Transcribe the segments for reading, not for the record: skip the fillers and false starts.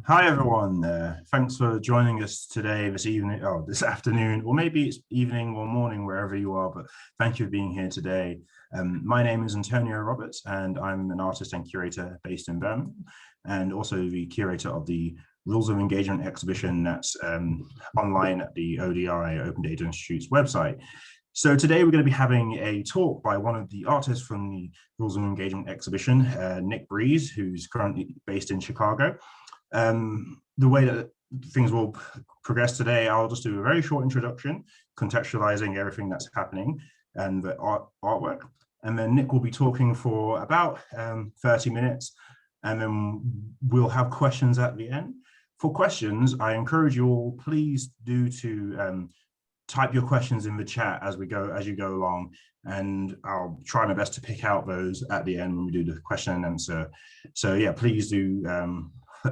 Hi everyone. Thanks for joining us today, this evening, or this afternoon, or maybe it's evening or morning, wherever you are, but thank you for being here today. My name is Antonio Roberts, and I'm an artist and curator based in Birmingham, and also the curator of the Rules of Engagement exhibition that's online at the ODI Open Data Institute's website. So today we're going to be having a talk by one of the artists from the Rules of Engagement exhibition, Nick Briz, who's currently based in Chicago. The way that things will progress today, I'll just do a very short introduction, contextualizing everything that's happening and the artwork. And then Nick will be talking for about 30 minutes, and then we'll have questions at the end. For questions, I encourage you all, please do to type your questions in the chat as you go along, and I'll try my best to pick out those at the end when we do the question and answer. So yeah, please do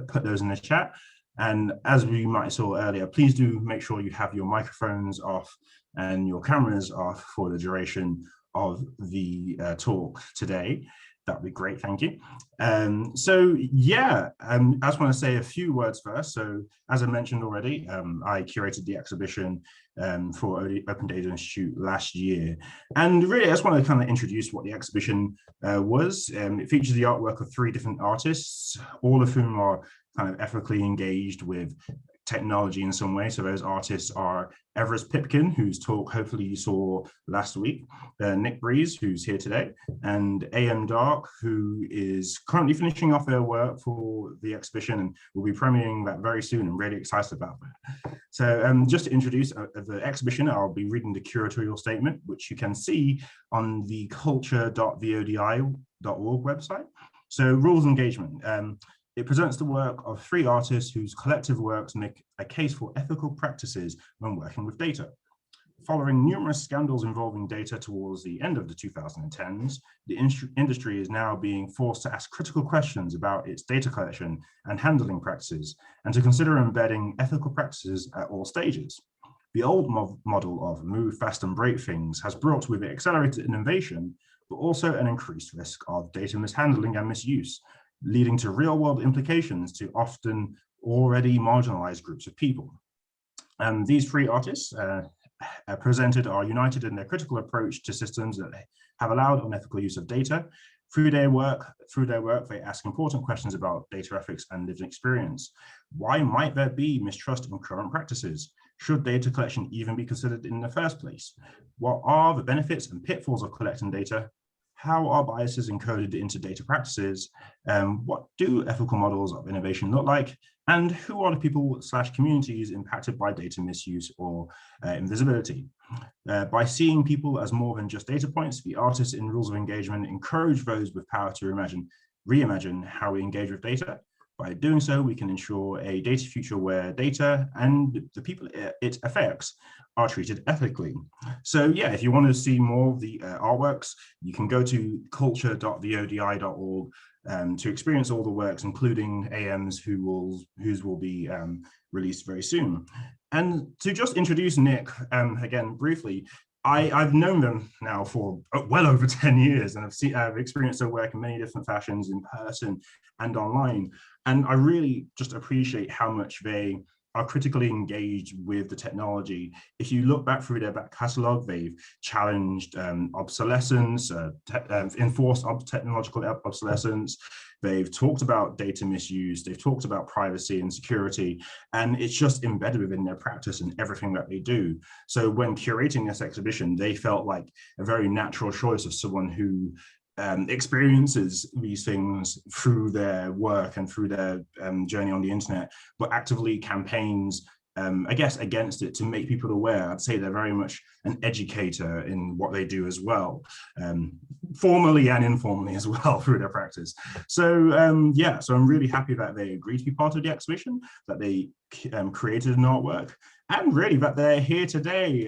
put those in the chat. And as we might have saw earlier, please do make sure you have your microphones off and your cameras off for the duration of the talk today. That'd be great, thank you. So yeah, I just want to say a few words first. So as I mentioned already, I curated the exhibition for Open Data Institute last year. And really, I just want to kind of introduce what the exhibition was. It features the artwork of 3 different artists, all of whom are kind of ethically engaged with technology in some way. So those artists are Everest Pipkin, whose talk hopefully you saw last week, Nick Briz, who's here today, and AM Dark, who is currently finishing off their work for the exhibition and will be premiering that very soon. I'm really excited about that. So just to introduce the exhibition, I'll be reading the Curatorial Statement, which you can see on the culture.thodi.org website. So rules engagement. It presents the work of 3 artists whose collective works make a case for ethical practices when working with data. Following numerous scandals involving data towards the end of the 2010s, the industry is now being forced to ask critical questions about its data collection and handling practices, and to consider embedding ethical practices at all stages. The old model of move fast and break things has brought with it accelerated innovation, but also an increased risk of data mishandling and misuse, leading to real-world implications to often already marginalized groups of people. And these 3 artists presented are united in their critical approach to systems that have allowed unethical use of data. Through their work, they ask important questions about data ethics and lived experience. Why might there be mistrust in current practices? Should data collection even be considered in the first place? What are the benefits and pitfalls of collecting data? How are biases encoded into data practices? What do ethical models of innovation look like? And who are the people / communities impacted by data misuse or invisibility? By seeing people as more than just data points, the artists in Rules of Engagement encourage those with power to reimagine how we engage with data. By doing so, we can ensure a data future where data and the people it affects are treated ethically. So yeah, if you want to see more of the artworks, you can go to culture.thodi.org to experience all the works, including AM's whose will be released very soon. And to just introduce Nick, again, briefly, I've known them now for well over 10 years, and I've experienced their work in many different fashions, in person and online. And I really just appreciate how much they are critically engaged with the technology. If you look back through their back catalog, they've challenged obsolescence, enforced technological obsolescence. They've talked about data misuse. They've talked about privacy and security, and it's just embedded within their practice and everything that they do. So when curating this exhibition, they felt like a very natural choice of someone who experiences these things through their work and through their journey on the internet, but actively campaigns, I guess, against it to make people aware. I'd say they're very much an educator in what they do as well, formally and informally as well through their practice. So yeah, so I'm really happy that they agreed to be part of the exhibition, that they created an artwork, and really that they're here today.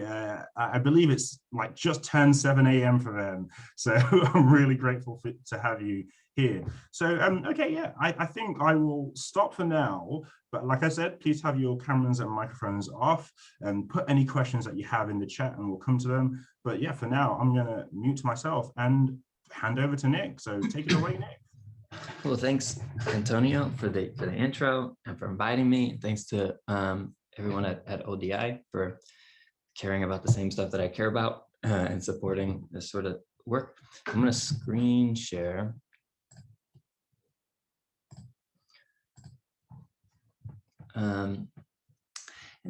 I believe it's like just turned 7 a.m. for them. So I'm really grateful to have you here. So, okay, yeah, I think I will stop for now. But like I said, please have your cameras and microphones off and put any questions that you have in the chat and we'll come to them. But yeah, for now, I'm going to mute myself and hand over to Nick. So take it away, Nick. Well, thanks, Antonio, for the intro and for inviting me. Thanks to everyone at ODI for caring about the same stuff that I care about and supporting this sort of work. I'm going to screen share. And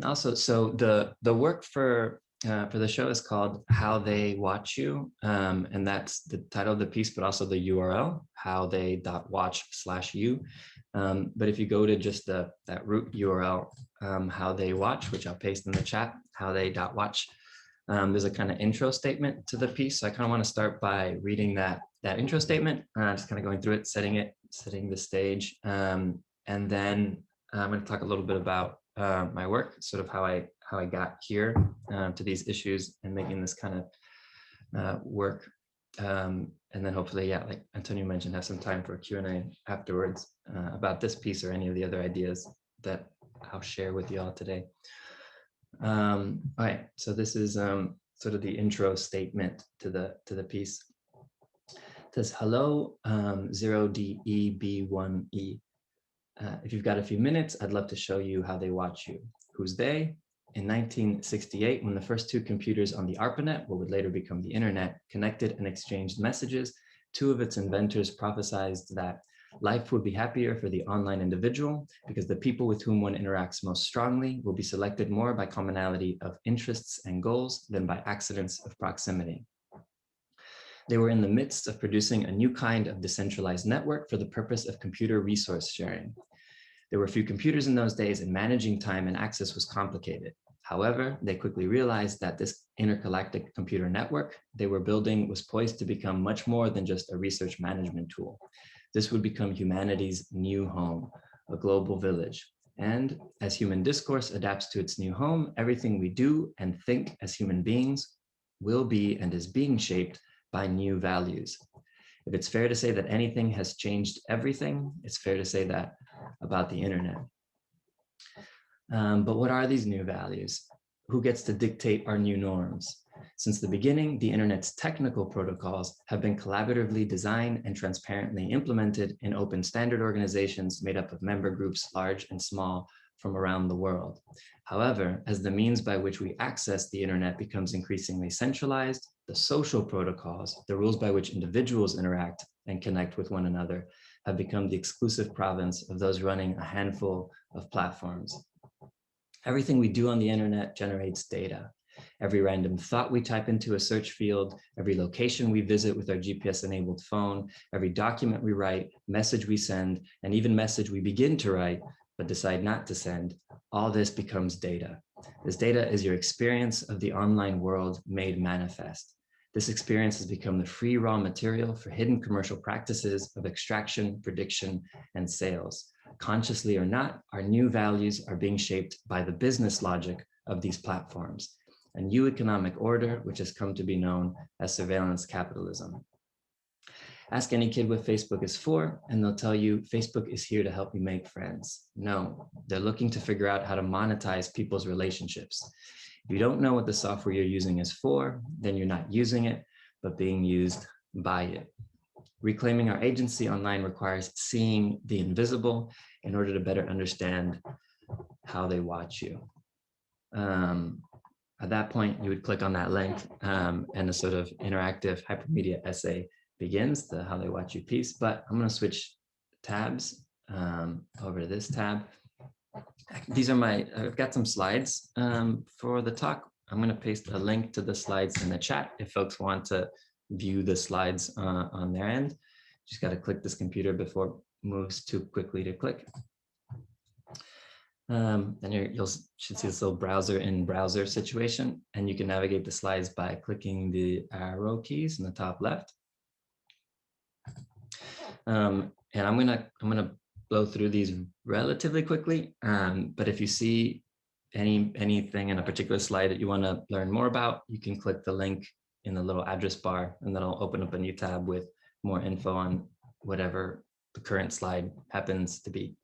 also, so the work for the show is called How They Watch You, and that's the title of the piece, but also the URL, howthey.watch/you. But if you go to just that root URL, How They Watch, which I'll paste in the chat, howthey.watch, there's a kind of intro statement to the piece. So I kind of want to start by reading that intro statement, just kind of going through it, setting the stage, and then I'm going to talk a little bit about my work, sort of how I got here to these issues and making this kind of work. And then hopefully, yeah, like Antonio mentioned, have some time for Q&A afterwards about this piece or any of the other ideas that I'll share with you all today. All right, so this is sort of the intro statement to the piece. It says, hello, 0DEB1E. If you've got a few minutes, I'd love to show you how they watch you. Who's they? In 1968, when the first two computers on the ARPANET, what would later become the internet, connected and exchanged messages, two of its inventors prophesied that life would be happier for the online individual because the people with whom one interacts most strongly will be selected more by commonality of interests and goals than by accidents of proximity. They were in the midst of producing a new kind of decentralized network for the purpose of computer resource sharing. There were few computers in those days, and managing time and access was complicated. However, they quickly realized that this intergalactic computer network they were building was poised to become much more than just a research management tool. This would become humanity's new home, a global village. And as human discourse adapts to its new home, everything we do and think as human beings will be and is being shaped by new values. If it's fair to say that anything has changed everything, it's fair to say that about the internet. But what are these new values? Who gets to dictate our new norms? Since the beginning, the internet's technical protocols have been collaboratively designed and transparently implemented in open standard organizations made up of member groups, large and small, from around the world. However, as the means by which we access the internet becomes increasingly centralized, the social protocols, the rules by which individuals interact and connect with one another, have become the exclusive province of those running a handful of platforms. Everything we do on the internet generates data. Every random thought we type into a search field, every location we visit with our GPS-enabled phone, every document we write, message we send, and even message we begin to write but decide not to send, all this becomes data. This data is your experience of the online world made manifest. This experience has become the free raw material for hidden commercial practices of extraction, prediction, and sales. Consciously or not, our new values are being shaped by the business logic of these platforms, a new economic order which has come to be known as surveillance capitalism. Ask any kid what Facebook is for, and they'll tell you Facebook is here to help you make friends. No, they're looking to figure out how to monetize people's relationships. If you don't know what the software you're using is for, then you're not using it, but being used by it. Reclaiming our agency online requires seeing the invisible in order to better understand how they watch you. At that point, you would click on that link and a sort of interactive hypermedia essay begins, the How They Watch You piece. But I'm going to switch tabs over to this tab. These are I've got some slides for the talk. I'm going to paste a link to the slides in the chat if folks want to view the slides on their end. Just got to click this computer before it moves too quickly to click. Then you should see this little browser in browser situation, and you can navigate the slides by clicking the arrow keys in the top left. And I'm gonna blow through these relatively quickly. But if you see anything in a particular slide that you want to learn more about, you can click the link in the little address bar, and that'll open up a new tab with more info on whatever the current slide happens to be.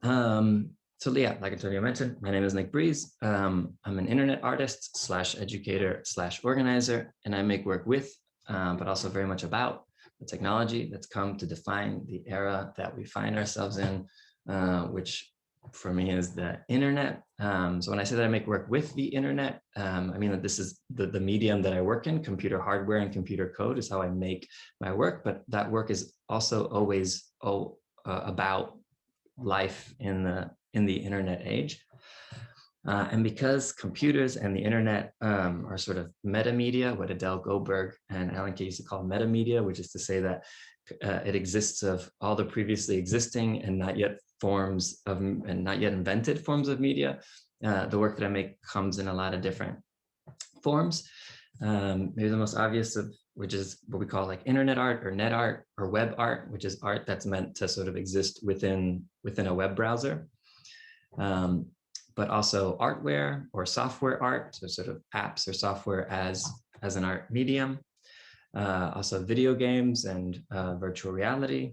So yeah, like Antonio mentioned, my name is Nick Briz. I'm an internet artist / educator / organizer, and I make work with, but also very much about the technology that's come to define the era that we find ourselves in, which for me is the internet. So when I say that I make work with the internet, I mean that this is the medium that I work in. Computer hardware and computer code is how I make my work, but that work is also always about life in the internet age. And because computers and the internet are sort of metamedia, what Adele Goldberg and Alan Kay used to call metamedia, which is to say that it exists of all the previously existing and not yet invented forms of media. The work that I make comes in a lot of different forms. Maybe the most obvious of which is what we call like internet art or net art or web art, which is art that's meant to sort of exist within a web browser. But also artware or software art, so sort of apps or software as an art medium. Also video games and virtual reality,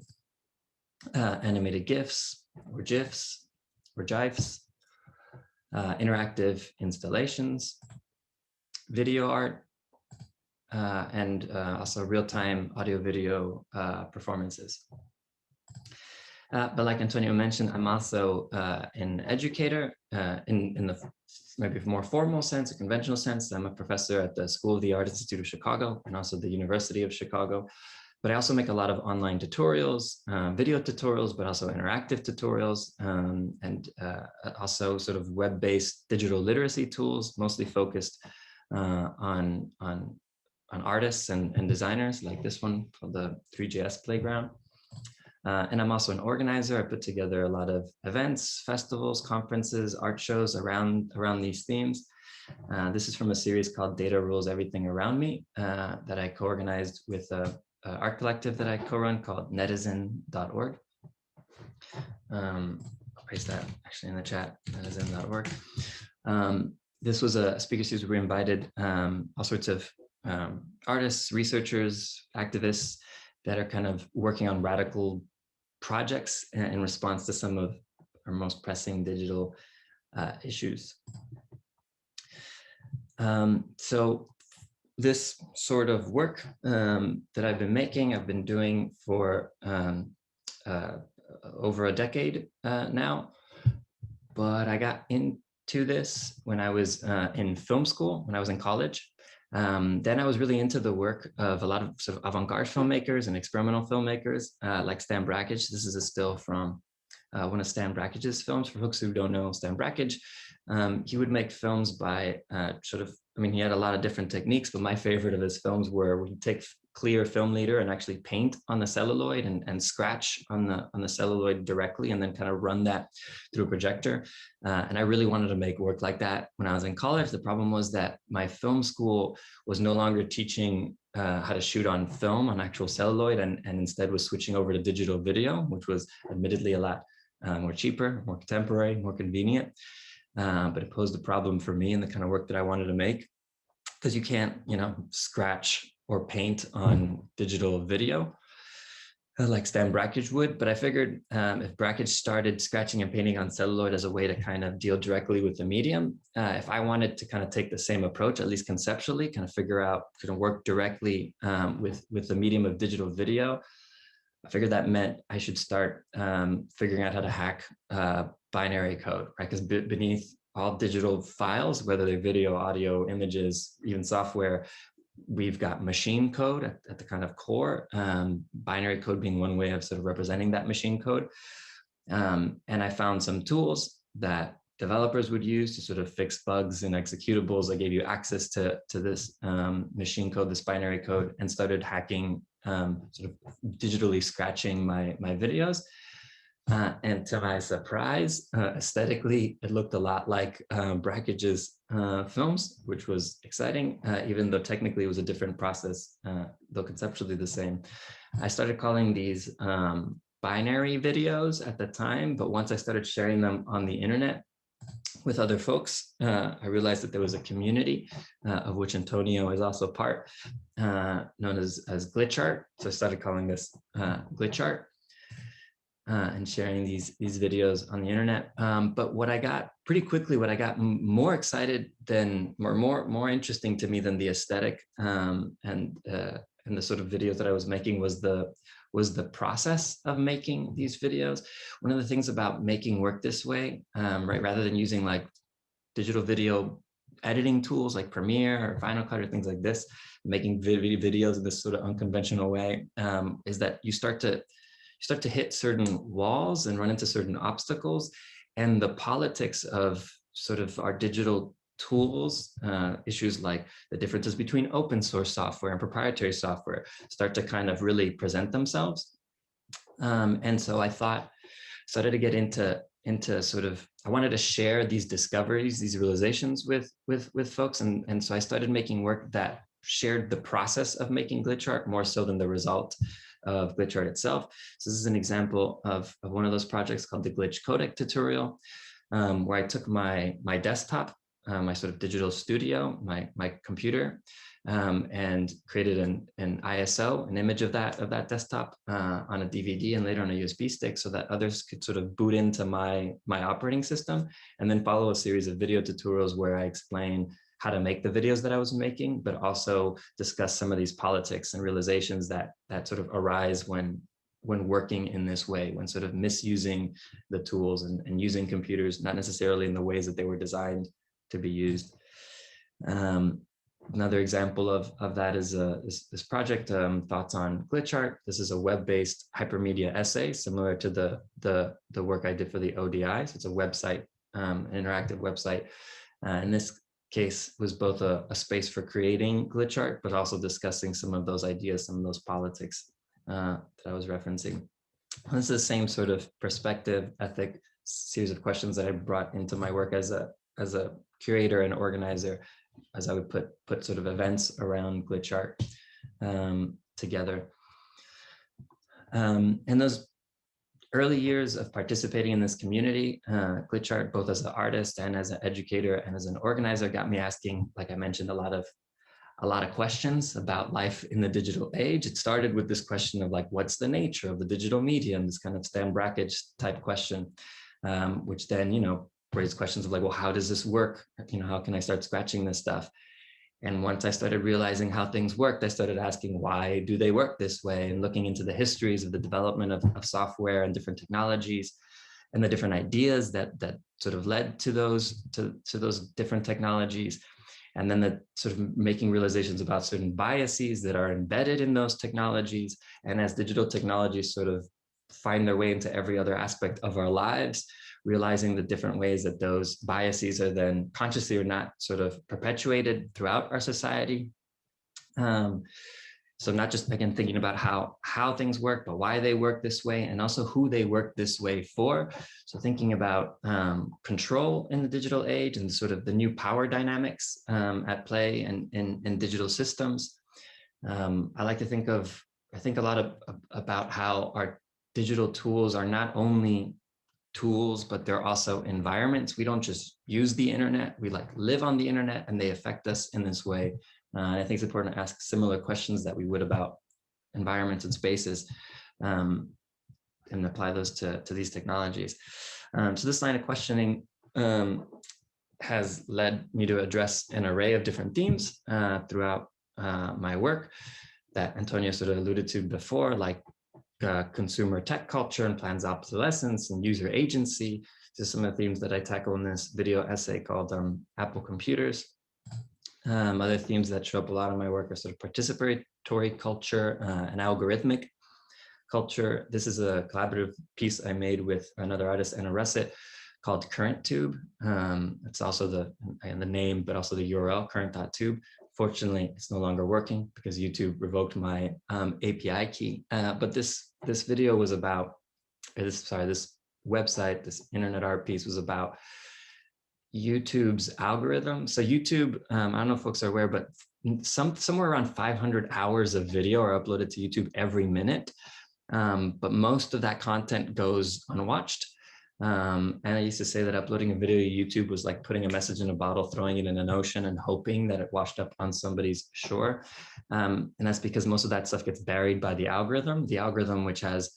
animated GIFs or GIFs or GIFs, interactive installations, video art, and also real-time audio-video performances. But like Antonio mentioned, I'm also an educator in the maybe more formal sense, a conventional sense. I'm a professor at the School of the Art Institute of Chicago and also the University of Chicago. But I also make a lot of online tutorials, video tutorials, but also interactive tutorials, and also sort of web-based digital literacy tools, mostly focused on artists and designers, like this one called the 3JS Playground. And I'm also an organizer. I put together a lot of events, festivals, conferences, art shows around these themes. This is from a series called Data Rules Everything Around Me that I co-organized with an art collective that I co-run called netizen.org. I'll paste that actually in the chat, netizen.org. This was a speaker series where we invited all sorts of artists, researchers, activists that are kind of working on radical projects in response to some of our most pressing digital issues. So this sort of work that I've been making, I've been doing for over a decade now, but I got into this when I was in film school, when I was in college. Then I was really into the work of a lot of sort of avant-garde filmmakers and experimental filmmakers like Stan Brakhage. This is a still from one of Stan Brakhage's films. For folks who don't know Stan Brakhage, he would make films by he had a lot of different techniques, but my favorite of his films were he'd take clear film leader and actually paint on the celluloid and scratch on the celluloid directly and then kind of run that through a projector. And I really wanted to make work like that when I was in college. The problem was that my film school was no longer teaching how to shoot on film, on actual celluloid, and instead was switching over to digital video, which was admittedly a lot more cheaper, more contemporary, more convenient. But it posed a problem for me and the kind of work that I wanted to make, because you can't, scratch or paint on digital video like Stan Brakhage would. But I figured if Brakhage started scratching and painting on celluloid as a way to kind of deal directly with the medium, if I wanted to kind of take the same approach, at least conceptually, kind of figure out, kind of work directly with the medium of digital video, I figured that meant I should start figuring out how to hack binary code, right? Because beneath all digital files, whether they're video, audio, images, even software, we've got machine code at the kind of core, binary code being one way of sort of representing that machine code. And I found some tools that developers would use to sort of fix bugs in executables. I gave you access to this machine code, this binary code, and started hacking, sort of digitally scratching my videos. And to my surprise, aesthetically, it looked a lot like Brakhage's films, which was exciting, even though technically it was a different process, though conceptually the same. I started calling these binary videos at the time, but once I started sharing them on the internet with other folks, I realized that there was a community of which Antonio is also part, known as glitch art. So I started calling this glitch art. And sharing these videos on the internet. But what I got pretty quickly, what I got more excited than, or more interesting to me than the aesthetic and the the sort of videos that I was making was the process of making these videos. One of the things about making work this way, right, rather than using like digital video editing tools like Premiere or Final Cut or things like this, making videos in this sort of unconventional way, is that you start to hit certain walls and run into certain obstacles, and the politics of sort of our digital tools, issues like the differences between open source software and proprietary software start to kind of really present themselves. And so I started to get into sort of, I wanted to share these discoveries, these realizations with folks. And so I started making work that shared the process of making glitch art more so than the result of glitch art itself. So this is an example of one of those projects called the Glitch Codec tutorial, where I took my desktop, my sort of digital studio, my computer, and created an ISO, an image of that desktop on a DVD and later on a USB stick, so that others could sort of boot into my operating system, and then follow a series of video tutorials where I explain how to make the videos that I was making, but also discuss some of these politics and realizations that sort of arise when working in this way, when sort of misusing the tools and using computers, not necessarily in the ways that they were designed to be used. Another example of that is this project, Thoughts on Glitch Art. This is a web-based hypermedia essay similar to the work I did for the ODI. So it's a website, an interactive website. In this case was both a space for creating glitch art, but also discussing some of those ideas, some of those politics that I was referencing. And this is the same sort of perspective, ethic, series of questions that I brought into my work as a curator and organizer, as I would put sort of events around glitch art together. And those early years of participating in this community, glitch art, both as an artist and as an educator and as an organizer, got me asking, like I mentioned, a lot of questions about life in the digital age. It started with this question of like, what's the nature of the digital medium? This kind of Stan Brakhage type question, which then, raised questions of like, well, how does this work? How can I start scratching this stuff? And once I started realizing how things worked, I started asking, why do they work this way? And looking into the histories of the development of software and different technologies and the different ideas that sort of led to those different technologies. And then the sort of making realizations about certain biases that are embedded in those technologies. And as digital technologies sort of find their way into every other aspect of our lives, realizing the different ways that those biases are then consciously or not sort of perpetuated throughout our society. So not just, again, thinking about how things work, but why they work this way, and also who they work this way for. So thinking about control in the digital age and sort of the new power dynamics at play in digital systems. I like to think a lot about how our digital tools are not only tools, but they're also environments. We don't just use the internet, we like live on the internet, and they affect us in this way. I think it's important to ask similar questions that we would about environments and spaces, and apply those to these technologies. So this line of questioning has led me to address an array of different themes throughout my work that Antonio sort of alluded to before, like consumer tech culture and planned obsolescence and user agency. These are some of the themes that I tackle in this video essay called Apple Computers. Other themes that show up a lot in my work are sort of participatory culture and algorithmic culture. This is a collaborative piece I made with another artist, Anna Russet, called Current Tube. It's also the name, but also the URL, current.tube. Fortunately, it's no longer working because YouTube revoked my API key. But this video was about, this website, this internet art piece was about YouTube's algorithm. So YouTube, I don't know if folks are aware, but somewhere around 500 hours of video are uploaded to YouTube every minute. But most of that content goes unwatched. And I used to say that uploading a video to YouTube was like putting a message in a bottle, throwing it in an ocean and hoping that it washed up on somebody's shore. And that's because most of that stuff gets buried by the algorithm, which has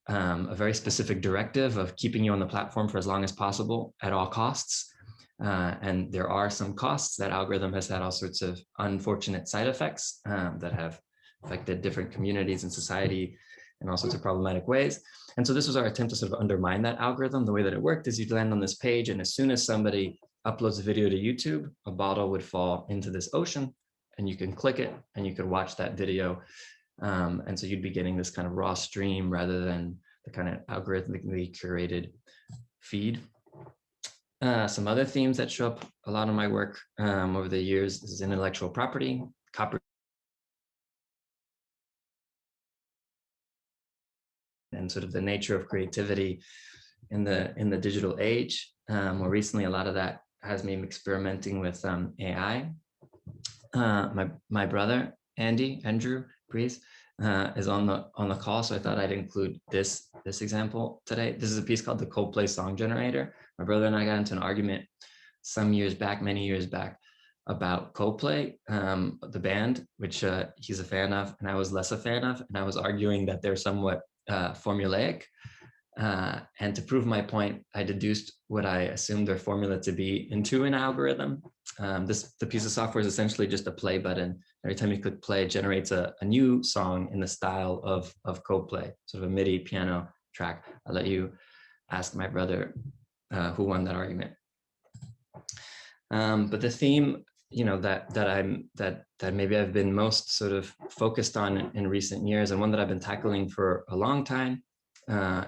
a very specific directive of keeping you on the platform for as long as possible at all costs. And there are some costs. That algorithm has had all sorts of unfortunate side effects that have affected different communities in society in all sorts of problematic ways. And so this was our attempt to sort of undermine that algorithm. The way that it worked is you'd land on this page, and as soon as somebody uploads a video to YouTube, a bottle would fall into this ocean, and you can click it and you could watch that video. And so you'd be getting this kind of raw stream rather than the kind of algorithmically curated feed. Some other themes that show up a lot in my work over the years, this is intellectual property, copyright, and sort of the nature of creativity in the digital age. More recently, a lot of that has me experimenting with AI. My brother Andrew Briz is on the call, so I thought I'd include this example today. This is a piece called the Coldplay Song Generator. My brother and I got into an argument many years back, about Coldplay, the band, which he's a fan of, and I was less a fan of, and I was arguing that they're somewhat formulaic. And to prove my point, I deduced what I assumed their formula to be into an algorithm. The piece of software is essentially just a play button. Every time you click play, it generates a new song in the style of Coldplay, sort of a MIDI piano track. I'll let you ask my brother who won that argument. But the theme, that maybe I've been most sort of focused on in recent years, and one that I've been tackling for a long time,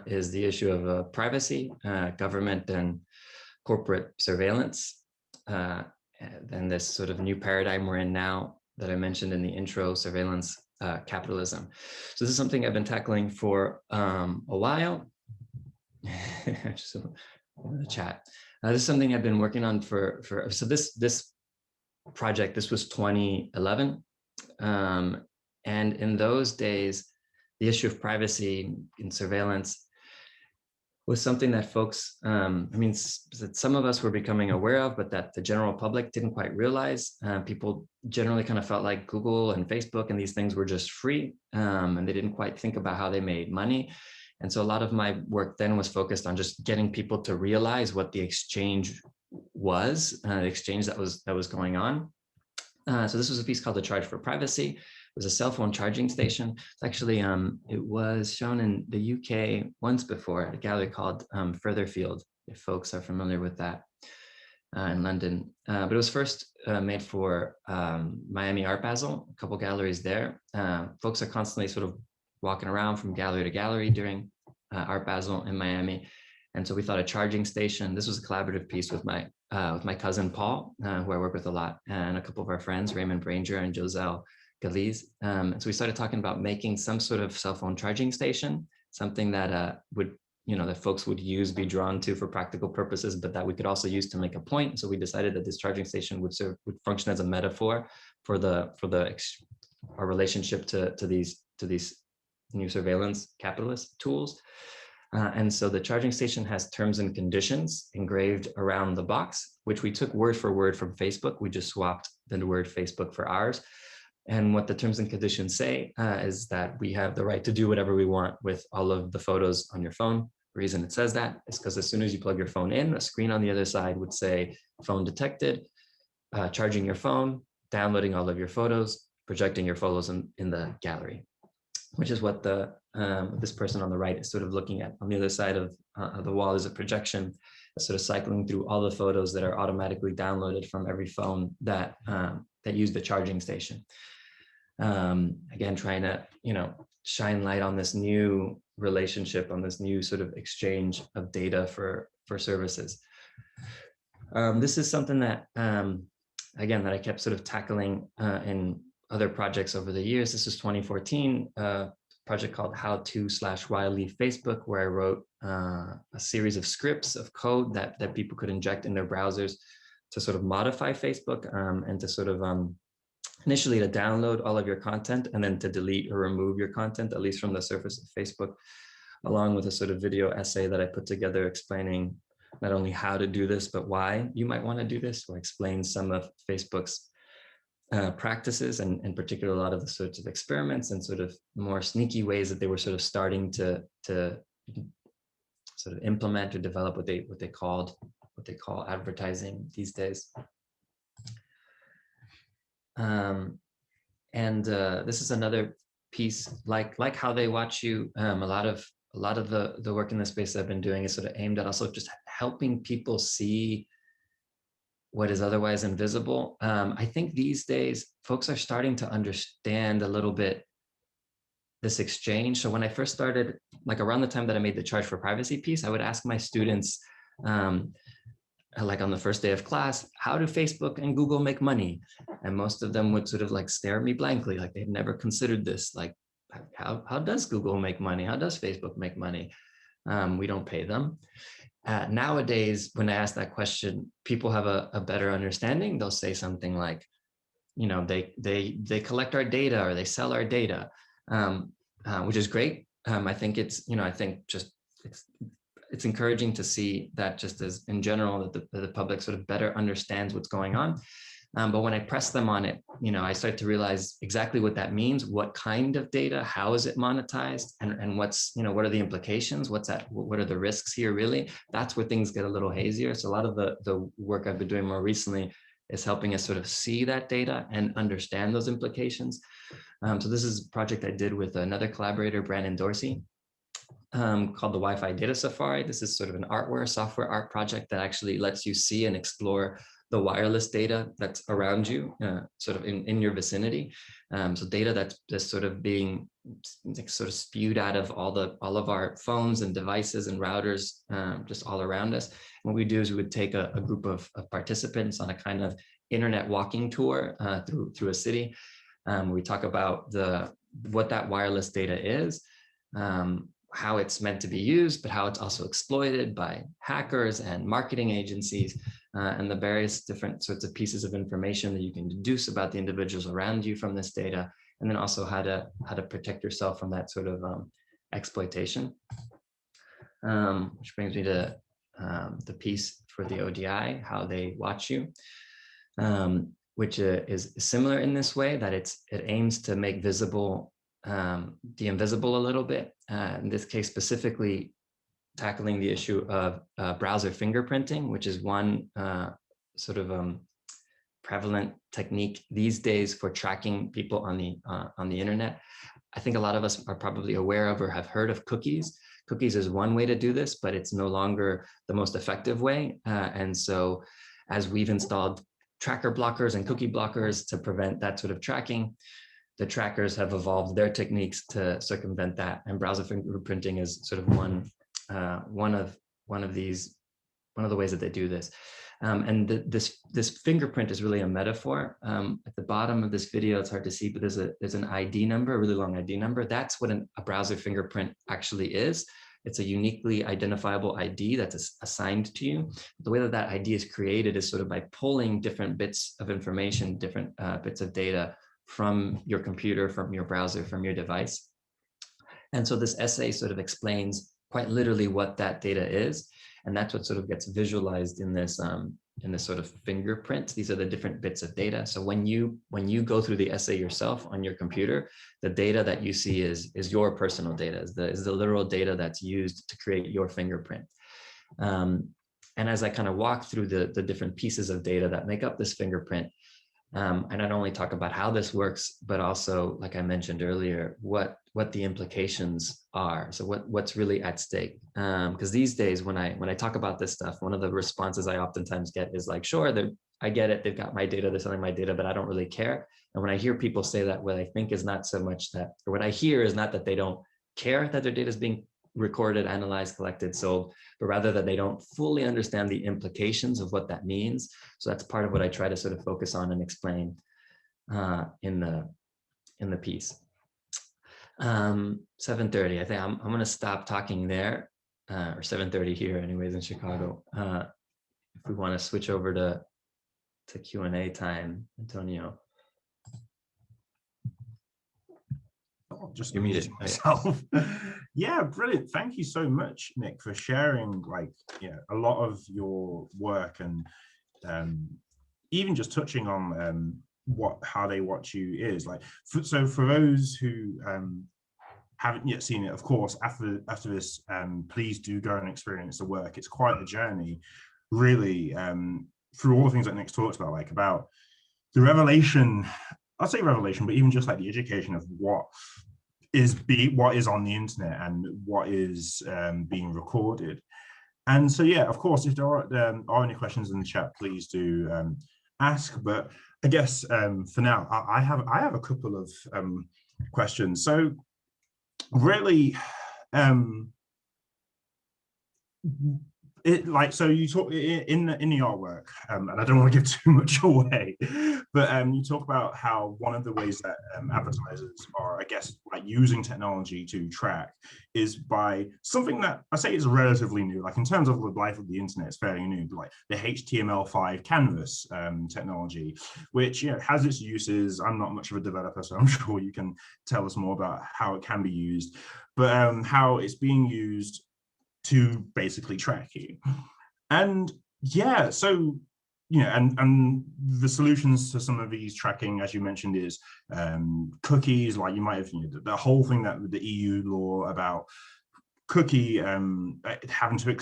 is the issue of privacy, government and corporate surveillance, and this sort of new paradigm we're in now that I mentioned in the intro, surveillance capitalism. So this is something I've been tackling for a while. Just in the chat. This is something I've been working on so this project, this was 2011. And in those days, the issue of privacy and surveillance was something that folks, that some of us were becoming aware of, but that the general public didn't quite realize. People generally kind of felt like Google and Facebook and these things were just free, and they didn't quite think about how they made money. And so a lot of my work then was focused on just getting people to realize what the exchange was, the exchange that was going on. So this was a piece called The Charge for Privacy. It was a cell phone charging station. It's actually, it was shown in the UK once before at a gallery called Furtherfield, if folks are familiar with that, in London. But it was first made for Miami Art Basel, a couple galleries there. Folks are constantly sort of walking around from gallery to gallery during Art Basel in Miami. And so we thought a charging station, this was a collaborative piece with my cousin Paul, who I work with a lot, and a couple of our friends, Raymond Branger and Joselle Galiz. And so we started talking about making some sort of cell phone charging station, something that that folks would be drawn to for practical purposes, but that we could also use to make a point. So we decided that this charging station would function as a metaphor for our relationship to these new surveillance capitalist tools. And so the charging station has terms and conditions engraved around the box, which we took word for word from Facebook. We just swapped the word Facebook for ours. And what the terms and conditions say is that we have the right to do whatever we want with all of the photos on your phone. The reason it says that is because as soon as you plug your phone in, a screen on the other side would say phone detected, charging your phone, downloading all of your photos, projecting your photos in the gallery, which is what this person on the right is sort of looking at. On the other side of the wall is a projection that's sort of cycling through all the photos that are automatically downloaded from every phone that use the charging station. Again, trying to shine light on this new relationship, on this new sort of exchange of data for services. This is something that again that I kept sort of tackling in other projects over the years. This is 2014, a project called How-to/Why Leave Facebook, where I wrote a series of scripts of code that people could inject in their browsers to sort of modify Facebook and to sort of initially to download all of your content and then to delete or remove your content, at least from the surface of Facebook, along with a sort of video essay that I put together explaining not only how to do this, but why you might want to do this, or explain some of Facebook's practices, and in particular, a lot of the sorts of experiments and sort of more sneaky ways that they were sort of starting to sort of implement or develop what they call advertising these days. This is another piece, like How They Watch You, a lot of the work in this space I've been doing is sort of aimed at also just helping people see what is otherwise invisible. I think these days folks are starting to understand a little bit this exchange. So when I first started, like around the time that I made the charge for privacy piece, I would ask my students, like on the first day of class, how do Facebook and Google make money? And most of them would sort of like stare at me blankly, like they'd never considered this. Like, how does Google make money? How does Facebook make money? We don't pay them. Nowadays, when I ask that question, people have a better understanding. They'll say something like, you know, they collect our data or they sell our data, which is great. I think it's, you know, I think just it's encouraging to see that just as in general that the public sort of better understands what's going on. But when I press them on it, you know, I start to realize exactly what that means, what kind of data, how is it monetized, and what's, you know, what are the implications, what are the risks here really? That's where things get a little hazier. So a lot of the work I've been doing more recently is helping us sort of see that data and understand those implications. So this is a project I did with another collaborator, Brandon Dorsey, called the Wi-Fi Data Safari. This is sort of an software art project that actually lets you see and explore the wireless data that's around you, sort of in your vicinity. So data that's just sort of being sort of spewed out of all of our phones and devices and routers, just all around us. And what we do is we would take a group of participants on a kind of internet walking tour through a city. We talk about what that wireless data is, how it's meant to be used, but how it's also exploited by hackers and marketing agencies, and the various different sorts of pieces of information that you can deduce about the individuals around you from this data, and then also how to protect yourself from that sort of exploitation. Which brings me to the piece for the ODI, How They Watch You, which is similar in this way, that it aims to make visible the invisible a little bit. In this case, specifically tackling the issue of browser fingerprinting, which is one sort of prevalent technique these days for tracking people on the internet. I think a lot of us are probably aware of or have heard of cookies. Cookies is one way to do this, but it's no longer the most effective way. And so as we've installed tracker blockers and cookie blockers to prevent that sort of tracking, the trackers have evolved their techniques to circumvent that, and browser fingerprinting is sort of one of the ways that they do this. And this fingerprint is really a metaphor. At the bottom of this video, it's hard to see, but there's an ID number, a really long ID number. That's what a browser fingerprint actually is. It's a uniquely identifiable ID that's assigned to you. The way that ID is created is sort of by pulling different bits of information, different bits of data from your computer, from your browser, from your device. And so this essay sort of explains quite literally what that data is. And that's what sort of gets visualized in this sort of fingerprint. These are the different bits of data. So when you go through the essay yourself on your computer, the data that you see is your personal data, is the literal data that's used to create your fingerprint. And as I kind of walk through the different pieces of data that make up this fingerprint, I not only talk about how this works, but also, like I mentioned earlier, what the implications are. So what's really at stake? Because these days, when I talk about this stuff, one of the responses I oftentimes get is like, sure, I get it, they've got my data, they're selling my data, but I don't really care. And when I hear people say that, what I think is not so much that, or what I hear is not that they don't care that their data is being recorded, analyzed, collected, sold, but rather that they don't fully understand the implications of what that means. So that's part of what I try to sort of focus on and explain in the piece. 7:30, I think I'm going to stop talking there, or 7:30 here anyways in Chicago. If we want to switch over to Q&A time, Antonio. Just muted myself. Yeah, brilliant. Thank you so much, Nick, for sharing a lot of your work, and even just touching on How They Watch You is like. So for those who haven't yet seen it, of course, after this, please do go and experience the work. It's quite a journey, really, through all the things that Nick's talked about, like about the revelation. I'd say revelation, but even just like the education of what what is on the internet and what is being recorded. And so, yeah, of course, if there are any questions in the chat, please do ask. But I guess for now, I have a couple of questions. So really, so you talk in the artwork, and I don't want to give too much away, but you talk about how one of the ways that advertisers are, I guess, like using technology to track is by something that I say is relatively new. Like in terms of the life of the internet, it's fairly new, but like the HTML5 canvas technology, which has its uses. I'm not much of a developer, so I'm sure you can tell us more about how it can be used, but how it's being used to basically track you. And yeah, so and the solutions to some of these tracking, as you mentioned, is cookies. Like you might have the whole thing that the EU law about cookie having to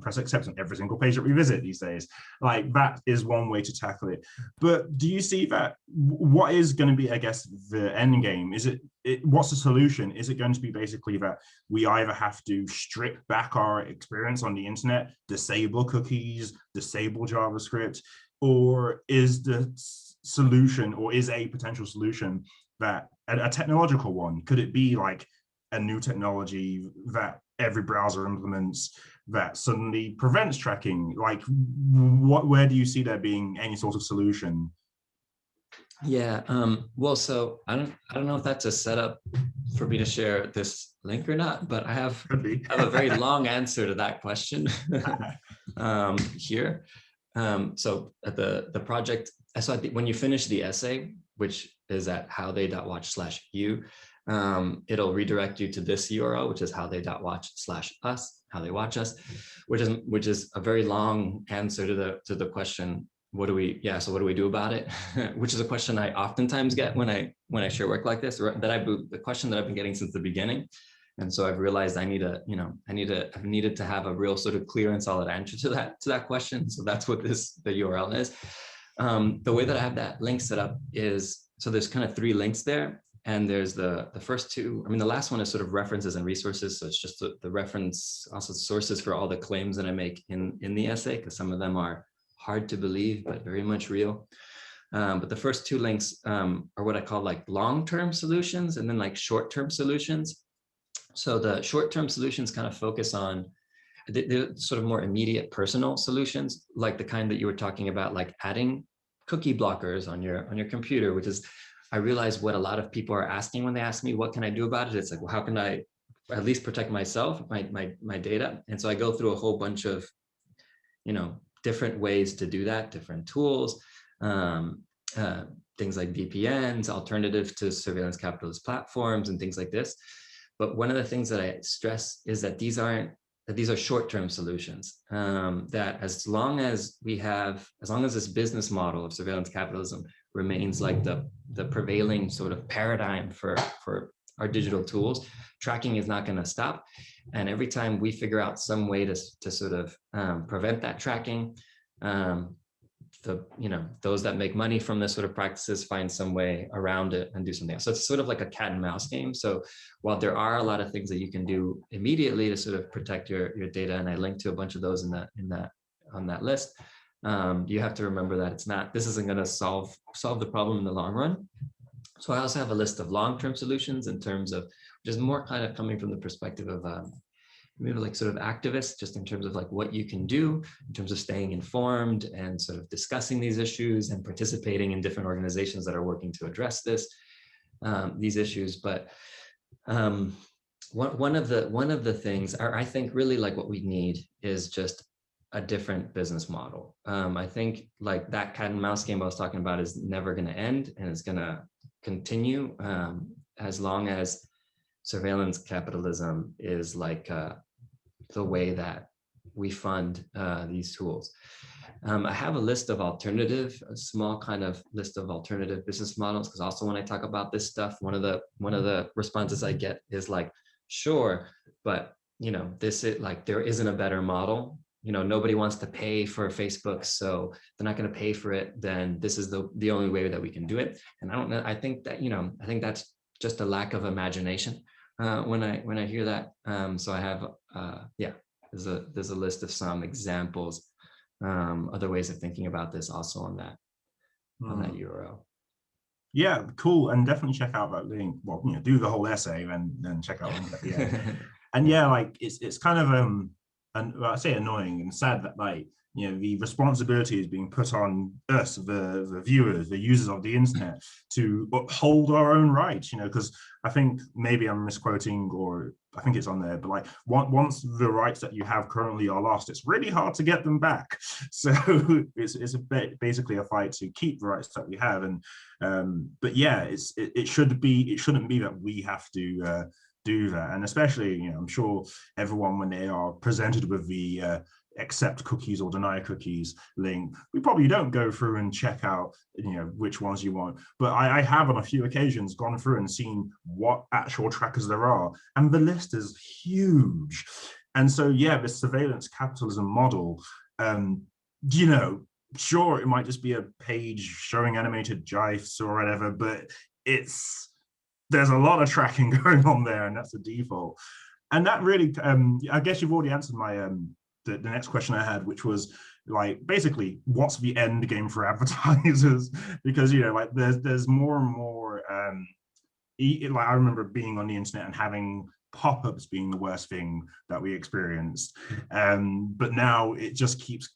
press accept on every single page that we visit these days. Like that is one way to tackle it. But do you see that what is going to be, I guess, the end game? Is what's the solution? Is it going to be basically that we either have to strip back our experience on the internet, disable cookies, disable JavaScript, or is the solution, or is a potential solution that a technological one? Could it be like a new technology that every browser implements that suddenly prevents tracking? Like where do you see there being any sort of solution? Yeah, well, so I don't know if that's a setup for me to share this link or not, but I have a very long answer to that question here. So at the project, so when you finish the essay, which is at howthey.watch/you, it'll redirect you to this URL, which is howthey.watch/us, how they watch us, which is a very long answer to the question, what do we do about it? Which is a question I oftentimes get when I share work like this, or the question that I've been getting since the beginning. And so I've realized I've needed to have a real sort of clear and solid answer to that question. So that's what the URL is. The way that I have that link set up is, so there's kind of 3 links there. And there's the first 2, I mean, the last one is sort of references and resources. So it's just the reference, also sources for all the claims that I make in the essay, because some of them are hard to believe, but very much real. But the first 2 links are what I call like long-term solutions, and then like short-term solutions. So the short-term solutions kind of focus on the sort of more immediate personal solutions, like the kind that you were talking about, like adding cookie blockers on your computer, which is, I realize what a lot of people are asking when they ask me, what can I do about it? It's like, well, how can I at least protect myself, my data? And so I go through a whole bunch of, different ways to do that, different tools, things like VPNs, alternative to surveillance capitalist platforms, and things like this. But one of the things that I stress is that these are short-term solutions, that as long as this business model of surveillance capitalism remains like the prevailing sort of paradigm for our digital tools, tracking is not going to stop. And every time we figure out some way to sort of prevent that tracking, those that make money from this sort of practices find some way around it and do something else. So it's sort of like a cat and mouse game. So while there are a lot of things that you can do immediately to sort of protect your data, and I linked to a bunch of those on that list, you have to remember that this isn't going to solve the problem in the long run. So I also have a list of long-term solutions in terms of just more kind of coming from the perspective of maybe like sort of activists, just in terms of like what you can do in terms of staying informed and sort of discussing these issues and participating in different organizations that are working to address these issues. But one of the things I think really like what we need is just a different business model. I think like that cat and mouse game I was talking about is never going to end, and it's going to continue as long as surveillance capitalism is like the way that we fund these tools. I have a list of a small kind of list of alternative business models, because also when I talk about this stuff, one of the responses I get is like, sure, but this is like, there isn't a better model. Nobody wants to pay for Facebook, so they're not going to pay for it. Then this is the only way that we can do it. And I don't know. I think that that's just a lack of imagination when I hear that. So I have there's a list of some examples, other ways of thinking about this also on that URL. Yeah, cool. And definitely check out that link. Well, do the whole essay and then check out link at the end. And yeah, like it's kind of I say annoying and sad that like the responsibility is being put on us, the viewers, the users of the internet, to uphold our own rights. Because I think maybe I'm misquoting, or I think it's on there, but like once the rights that you have currently are lost, it's really hard to get them back. So it's basically a fight to keep the rights that we have. And but yeah, it shouldn't be that we have to do that. And especially, I'm sure everyone, when they are presented with the accept cookies or deny cookies link, we probably don't go through and check out which ones you want. But I have on a few occasions gone through and seen what actual trackers there are, and the list is huge. And so yeah, the surveillance capitalism model, sure, it might just be a page showing animated GIFs or whatever, but there's a lot of tracking going on there, and that's the default. And that really, I guess you've already answered my the next question I had, which was like, basically, what's the end game for advertisers? Because like there's more and more. Like I remember being on the internet and having pop-ups being the worst thing that we experienced, but now it just keeps.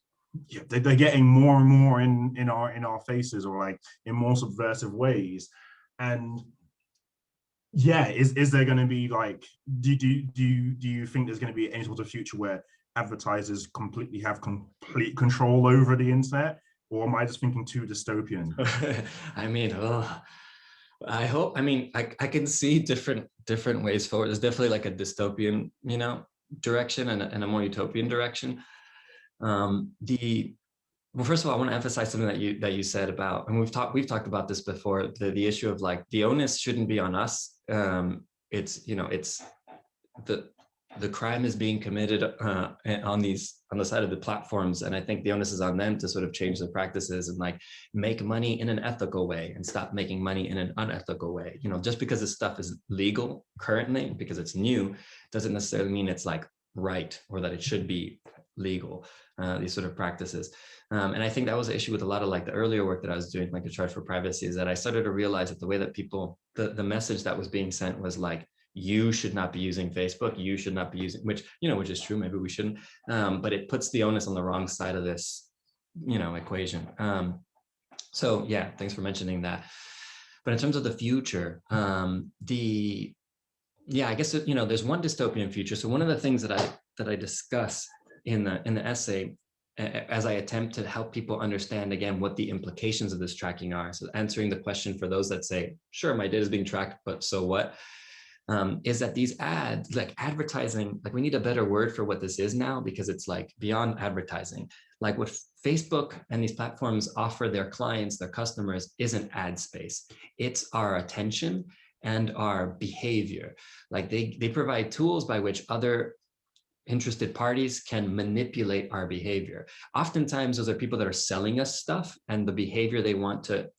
They're getting more and more in our faces, or like in more subversive ways, and. Yeah, is there going to be like, do you think there's going to be any sort of future where advertisers completely have complete control over the internet, or am I just thinking too dystopian? I mean, I hope. I mean, I can see different ways forward. There's definitely like a dystopian, direction and a more utopian direction. Well, first of all, I want to emphasize something that you said about, and we've talked about this before, the issue of like the onus shouldn't be on us. It's it's the crime is being committed on the side of the platforms, and I think the onus is on them to sort of change their practices and like make money in an ethical way and stop making money in an unethical way. Just because this stuff is legal currently, because it's new, doesn't necessarily mean it's like right or that it should be legal. These sort of practices. And I think that was the issue with a lot of like the earlier work that I was doing, like the charge for privacy, is that I started to realize that the way that people, the message that was being sent was like, you should not be using Facebook, you should not be using, which is true, maybe we shouldn't, but it puts the onus on the wrong side of this, equation. So yeah, thanks for mentioning that. But in terms of the future, I guess, there's one dystopian future. So one of the things that I discuss in the essay, as I attempt to help people understand again what the implications of this tracking are. So answering the question for those that say, sure, my data is being tracked, but so what? Is that these ads, like advertising, like we need a better word for what this is now, because it's like beyond advertising. Like what Facebook and these platforms offer their clients, their customers, isn't ad space. It's our attention and our behavior. Like they provide tools by which other interested parties can manipulate our behavior. Oftentimes those are people that are selling us stuff, and the behavior they want to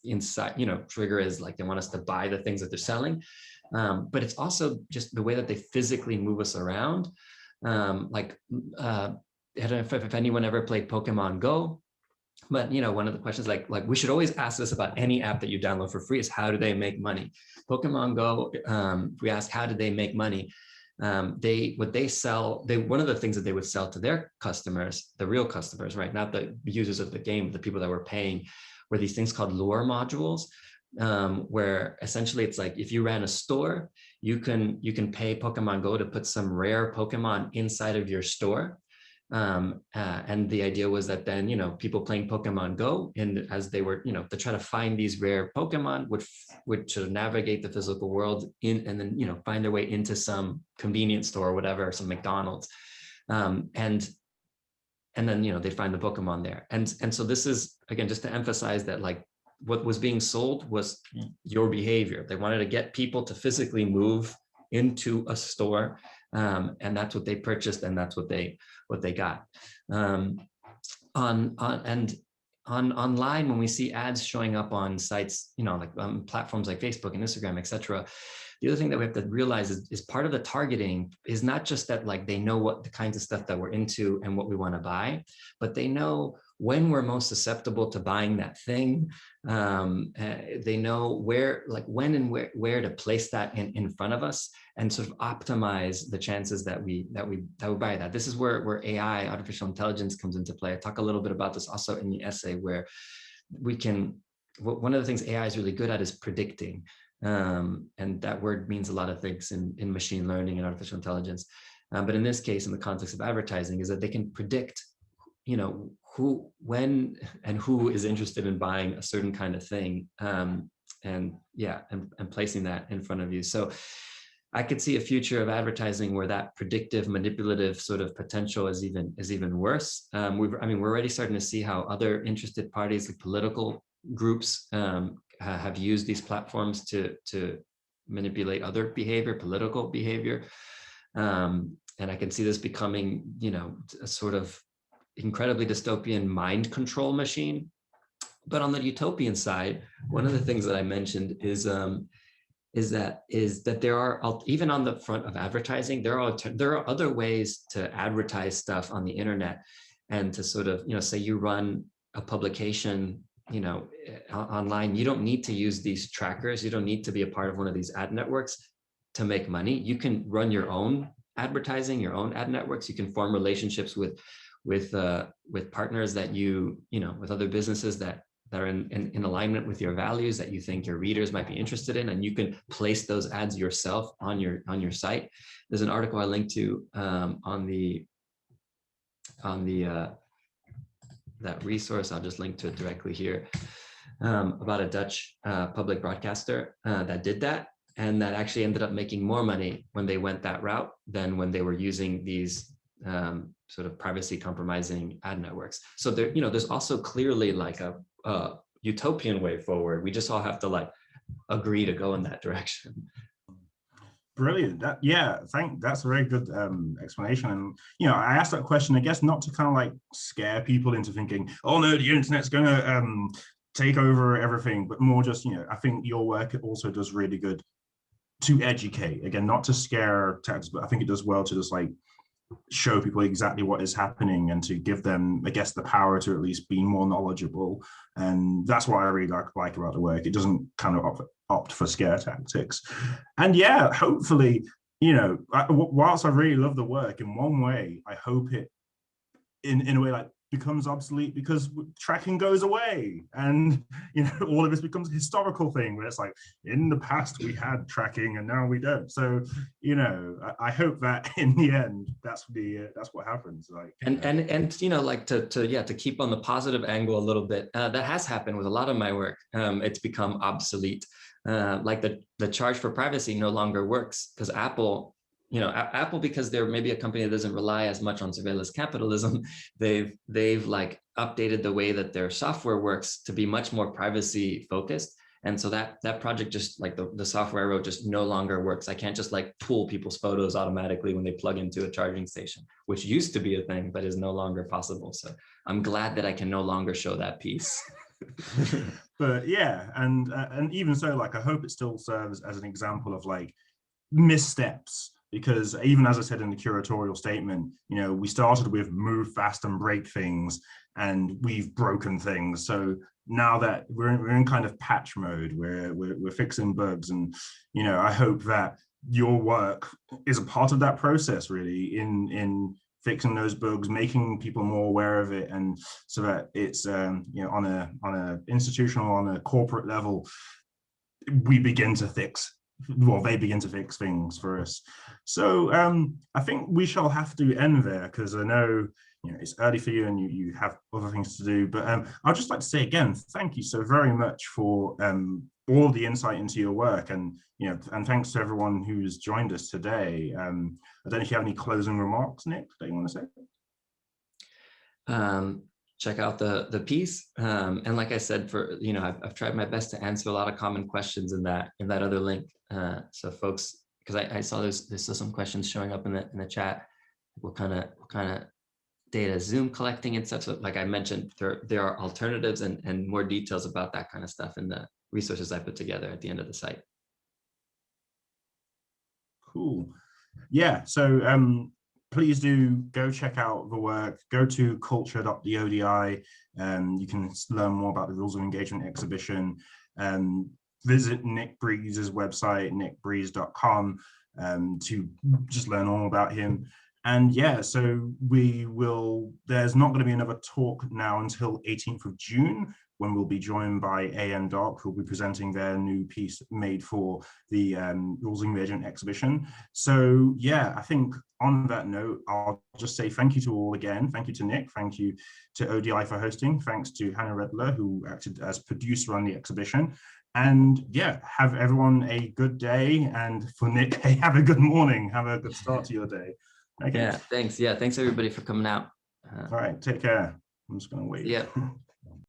trigger is like they want us to buy the things that they're selling. But it's also just the way that they physically move us around. I don't know if anyone ever played Pokemon Go, but one of the questions like we should always ask this about any app that you download for free is, how do they make money? Pokemon Go, we ask, how did they make money? One of the things that they would sell to their customers, the real customers, right, not the users of the game, the people that were paying, were these things called lure modules, where essentially it's like if you ran a store, you can pay Pokemon Go to put some rare Pokemon inside of your store. And the idea was that then, people playing Pokemon Go, and as they were, to try to find these rare Pokemon, would sort of navigate the physical world and then, find their way into some convenience store or whatever, some McDonald's. And then, they find the Pokemon there. And so this is, again, just to emphasize that like what was being sold was your behavior. They wanted to get people to physically move into a store. And that's what they purchased, and that's what they got. Online, when we see ads showing up on sites, like platforms like Facebook and Instagram, etc., The other thing that we have to realize is part of the targeting is not just that like they know what the kinds of stuff that we're into and what we want to buy, but they know when we're most susceptible to buying that thing. They know where, like when and where to place that in front of us and sort of optimize the chances that we buy that. This is where AI, artificial intelligence, comes into play. I talk a little bit about this also in the essay, where we can, one of the things AI is really good at is predicting. And that word means a lot of things in machine learning and artificial intelligence. But in this case, in the context of advertising, is that they can predict, you know, who, when, and who is interested in buying a certain kind of thing, and placing that in front of you. So I could see a future of advertising where that predictive, manipulative sort of potential is even worse. We're already starting to see how other interested parties, like political groups, have used these platforms to manipulate other behavior, political behavior, and I can see this becoming, you know, a sort of incredibly dystopian mind control machine. But on the utopian side, one of the things that I mentioned is that there are, even on the front of advertising, there are other ways to advertise stuff on the internet, and to sort of, you know, say you run a publication, you know, online, you don't need to use these trackers. You don't need to be a part of one of these ad networks to make money. You can run your own advertising, your own ad networks. You can form relationships with partners that you know, with other businesses that are in alignment with your values, that you think your readers might be interested in, and you can place those ads yourself on your site. There's an article I linked to on that resource. I'll just link to it directly here, about a Dutch public broadcaster that did that, and that actually ended up making more money when they went that route than when they were using these sort of privacy compromising ad networks. So there, you know, there's also clearly like a utopian way forward. We just all have to like agree to go in that direction. Brilliant. That's a very good explanation. And, you know, I asked that question, I guess, not to kind of like scare people into thinking, oh no, the internet's going to take over everything, but more just, you know, I think your work also does really good to educate. Again, not to scare tactics, but I think it does well to just like show people exactly what is happening and to give them, I guess, the power to at least be more knowledgeable. And that's what I really like about the work. It doesn't kind of opt for scare tactics. And yeah, hopefully, you know, whilst I really love the work, in one way, I hope it in a way like becomes obsolete because tracking goes away, and you know, all of this becomes a historical thing where it's like, in the past we had tracking and now we don't. So, you know, I hope that in the end that's what happens. Like, and you know, like to keep on the positive angle a little bit, that has happened with a lot of my work. It's become obsolete. Like the charge for privacy no longer works because Apple, you know, Apple, because they're maybe a company that doesn't rely as much on surveillance capitalism, they've like updated the way that their software works to be much more privacy focused. And so that project, just like the software I wrote, just no longer works. I can't just like pull people's photos automatically when they plug into a charging station, which used to be a thing, but is no longer possible. So I'm glad that I can no longer show that piece. But yeah, and even so, like, I hope it still serves as an example of like missteps. Because even as I said in the curatorial statement, you know, we started with move fast and break things, and we've broken things. So now that we're in kind of patch mode, we're fixing bugs, and you know, I hope that your work is a part of that process, really, in fixing those bugs, making people more aware of it, and so that it's you know, on a institutional, on a corporate level, we begin to fix. Well, they begin to fix things for us. So I think we shall have to end there, because I know, you know, it's early for you and you have other things to do. But I'd just like to say again, thank you so very much for all the insight into your work, and you know, and thanks to everyone who's joined us today. I don't know if you have any closing remarks, Nick, that you want to say. Check out the piece, and like I said, for, you know, I've tried my best to answer a lot of common questions in that other link. So folks, because I saw there's still some questions showing up in the chat. What kind of data Zoom collecting and stuff. So like I mentioned, there are alternatives and more details about that kind of stuff in the resources I put together at the end of the site. Cool. Yeah, so please do go check out the work. Go to culture.the.odi. You can learn more about the Rules of Engagement exhibition. Visit Nick Briz's website, nickbriz.com, to just learn all about him. And yeah, so there's not going to be another talk now until 18th of June, when we'll be joined by AM Doc, who'll be presenting their new piece made for the Rules of Engagement exhibition. So yeah, I think on that note, I'll just say thank you to all again. Thank you to Nick, thank you to ODI for hosting, thanks to Hannah Redler, who acted as producer on the exhibition. And yeah, have everyone a good day. And for Nick, hey, have a good morning. Have a good start to your day. Okay. Yeah, thanks. Yeah, thanks everybody for coming out. All right, take care. I'm just going to wait. Yeah.